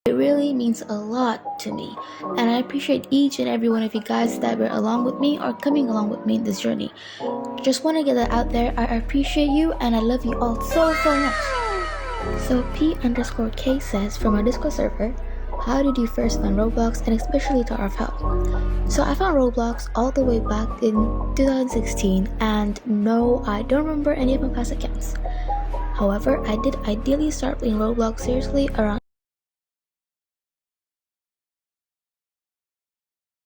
It really means a lot to me, and I appreciate each and every one of you guys that were along with me or coming along with me in this journey. Just want to get that out there. I appreciate you and I love you all so much. So P_K says from our Discord server, how did you first find Roblox and especially Tower of Hell? So I found Roblox all the way back in 2016, and no, I don't remember any of my past accounts. However, I did ideally start playing Roblox seriously around